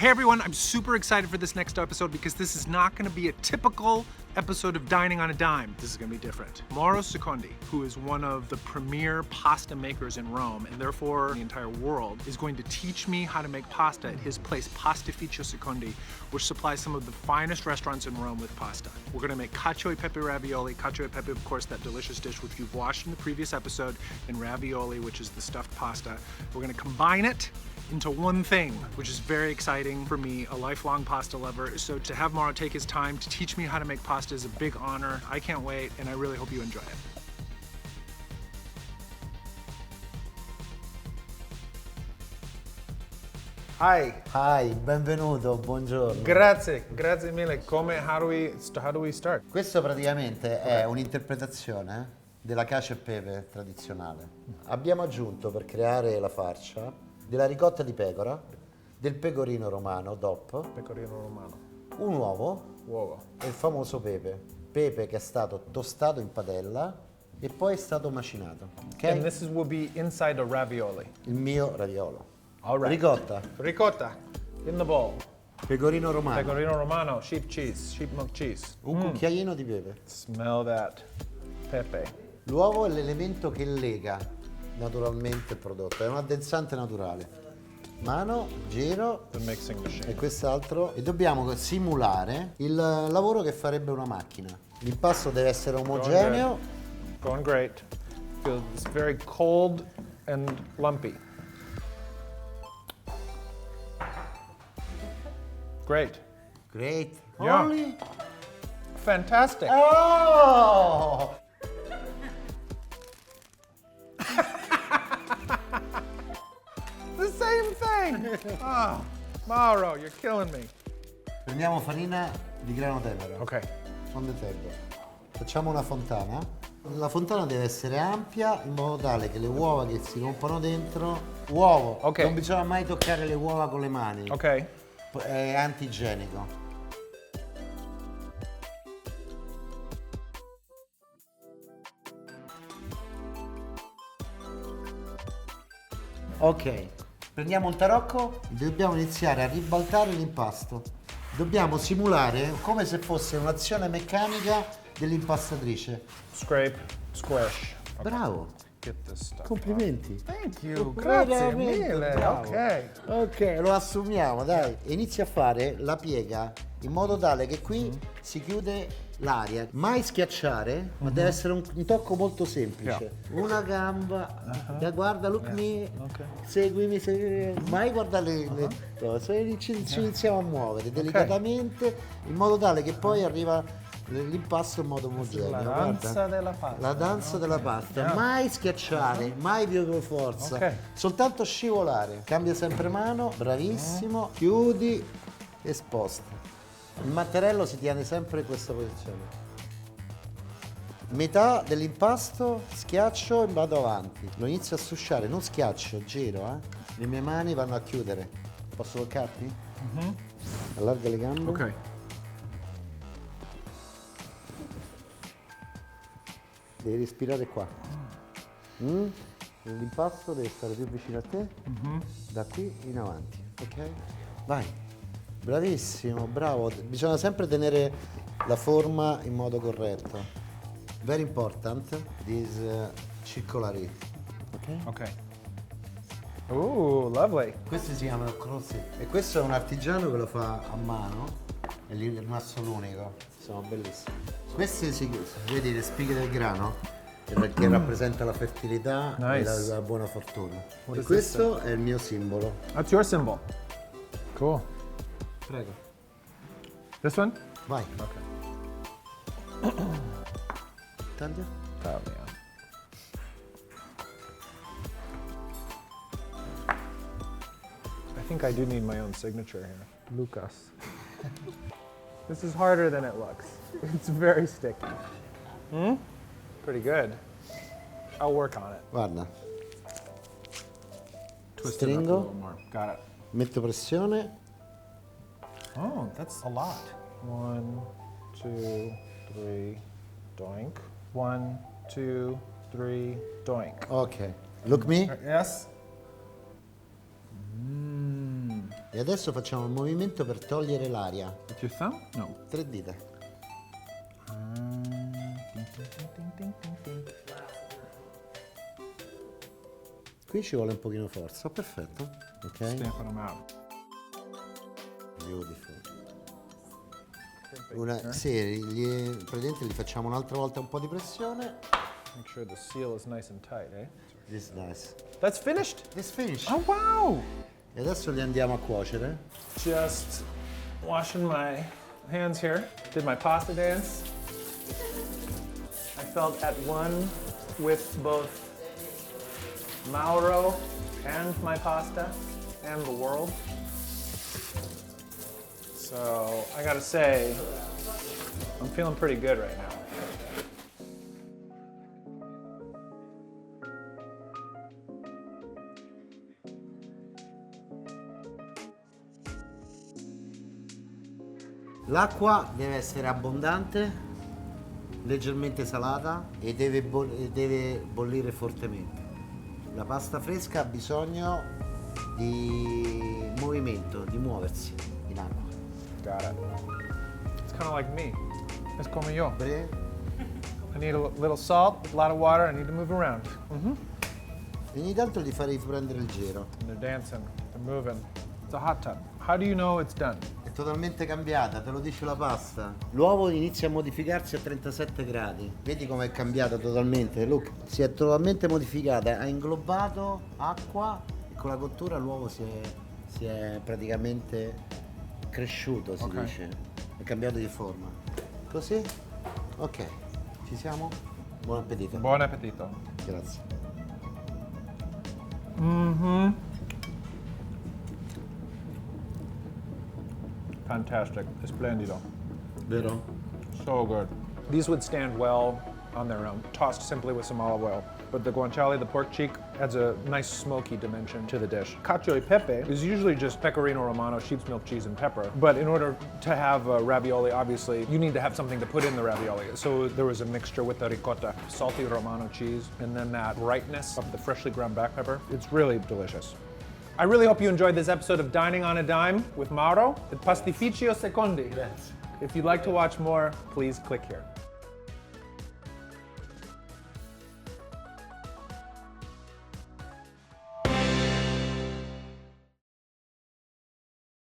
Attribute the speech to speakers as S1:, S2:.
S1: Hey everyone, I'm super excited for this next episode because this is not going to be a typical episode of Dining on a Dime. This is going to be different. Mauro Secondi, who is one of the premier pasta makers in Rome and therefore the entire world, is going to teach me how to make pasta at his place, Pastificio Secondi, which supplies some of the finest restaurants in Rome with pasta. We're going to make cacio e pepe ravioli. Cacio e pepe, of course, that delicious dish which you've watched in the previous episode, and ravioli, which is the stuffed pasta. We're going to combine it into one thing, which is very exciting for me, a lifelong pasta lover. So to have Mauro take his time to teach me how to make pasta is a big honor. I can't wait, and I really hope you enjoy it.
S2: Hi, benvenuto, buongiorno.
S1: Grazie mille. How do we start?
S2: Questo praticamente è un'interpretazione della cacio e pepe tradizionale. Abbiamo aggiunto per creare la farcia della ricotta di pecora, del pecorino romano, DOP,
S1: Pecorino romano.
S2: un uovo e il famoso pepe che è stato tostato in padella e poi è stato macinato. Okay?
S1: And this will be inside a ravioli.
S2: Il mio raviolo.
S1: All right. Ricotta in the bowl.
S2: Pecorino romano.
S1: Pecorino romano, sheep milk cheese.
S2: Un cucchiaino di pepe.
S1: Smell that pepe.
S2: L'uovo è l'elemento che lega naturalmente il prodotto, è un addensante naturale. Mano, giro
S1: The mixing machine.
S2: e quest'altro. E dobbiamo simulare il lavoro che farebbe una macchina. L'impasto deve essere omogeneo.
S1: Going great. Feels very cold and lumpy. Great.
S2: Great.
S1: Yeah.
S2: Only.
S1: Fantastic.
S2: Oh!
S1: The same thing. Oh, Mauro, you're killing me.
S2: Prendiamo farina di grano tenero.
S1: Okay.
S2: On the table. Facciamo una fontana. La fontana deve essere ampia in modo tale che le uova che si rompono dentro. Uovo.
S1: Ok.
S2: Non bisogna mai toccare le uova con le mani.
S1: Okay.
S2: È antigenico. Ok, prendiamo un tarocco, dobbiamo iniziare a ribaltare l'impasto. Dobbiamo simulare come se fosse un'azione meccanica dell'impastatrice.
S1: Scrape, squish.
S2: Bravo,
S1: Get this stuff.
S2: complimenti.
S1: Thank you.
S2: Veramente
S1: Grazie mille.
S2: bravo.
S1: Ok.
S2: Ok, lo assumiamo, dai. Inizia a fare la piega in modo tale che qui si chiude l'aria. Mai schiacciare, ma deve essere un tocco molto semplice. Una gamba, guarda, look me, seguimi, mai guardare le cose. Ci iniziamo a muovere delicatamente in modo tale che poi arriva l'impasto in modo omogeneo.
S1: La
S2: Guarda.
S1: danza della pasta.
S2: La danza della pasta, mai schiacciare, mai più con forza,
S1: Ok.
S2: soltanto scivolare. Cambia sempre mano, bravissimo, chiudi e sposta. Il mattarello si tiene sempre in questa posizione. Metà dell'impasto schiaccio e vado avanti. Lo inizio a susciare, non schiaccio, giro, Le mie mani vanno a chiudere. Posso toccarti? Allarga le gambe.
S1: Ok.
S2: Devi respirare qua. L'impasto deve stare più vicino a te, da qui in avanti, ok? Vai. Bravissimo, bravo. Bisogna sempre tenere la forma in modo corretto. Very important, this circolari, ok?
S1: Okay. Ooh, lovely.
S2: Questi si chiamano crossi. E questo è un artigiano che lo fa a mano, è lì è rimasto l'unico, sono bellissimi. Queste vedi le spighe del grano? Che rappresenta la fertilità e
S1: Nice.
S2: la buona fortuna.
S1: What
S2: E
S1: is
S2: questo è il mio simbolo.
S1: That's your symbol. Cool.
S2: Prego.
S1: This one?
S2: Vai.
S1: Okay.
S2: Taglia.
S1: Italian. I think I do need my own signature here. Lucas. This is harder than it looks. It's very sticky. Pretty good. I'll work on it.
S2: Guarda.
S1: Twist it up a
S2: Stringo.
S1: little more. Got it.
S2: Metto pressione.
S1: Oh, that's a lot. 1, 2, 3, doink. 1, 2, 3, doink.
S2: Ok. Look me.
S1: Yes?
S2: E adesso facciamo il movimento per togliere l'aria.
S1: With your thumb? No.
S2: 3 dita. Qui ci vuole un pochino forza. Perfetto. Ok.
S1: Stamping them out.
S2: Beautiful. Praticamente li facciamo un'altra volta un po' di pressione.
S1: Make sure the seal is nice and tight, eh?
S2: This is nice.
S1: That's finished.
S2: This finish.
S1: Oh wow!
S2: E adesso li andiamo a cuocere.
S1: Just washing my hands here. Did my pasta dance. I felt at one with both Mauro and my pasta and the world. So I gotta say, I'm feeling pretty good right now.
S2: L'acqua deve essere abbondante, leggermente salata e deve bollire fortemente. La pasta fresca ha bisogno di movimento, di muoversi in acqua.
S1: Got it. It's kind of like me. It's como yo.
S2: Bene?
S1: I need a little salt, a lot of water. I need to move around.
S2: E ogni tanto li farei prendere il giro.
S1: And they're dancing. They're moving. It's a hot tub. How do you know it's done?
S2: È totalmente cambiata, te lo dice la pasta. L'uovo inizia a modificarsi a 37 gradi. Vedi come è cambiata totalmente? Look, si è totalmente modificata, ha inglobato acqua e con la cottura l'uovo si è praticamente cresciuto, si
S1: Ok.
S2: dice. È cambiato di forma. Così? Ok, ci siamo? Buon appetito.
S1: Buon appetito.
S2: Grazie.
S1: Fantastic. Splendido.
S2: Vero?
S1: So good. These would stand well on their own, tossed simply with some olive oil. But the guanciale, the pork cheek, adds a nice smoky dimension to the dish. Cacio e pepe is usually just pecorino romano, sheep's milk cheese, and pepper. But in order to have ravioli, obviously, you need to have something to put in the ravioli. So there was a mixture with the ricotta, salty romano cheese, and then that brightness of the freshly ground black pepper. It's really delicious. I really hope you enjoyed this episode of Dining on a Dime with Mauro at Pastificio Secondi.
S2: Grazie.
S1: If you'd like to watch more, please click here.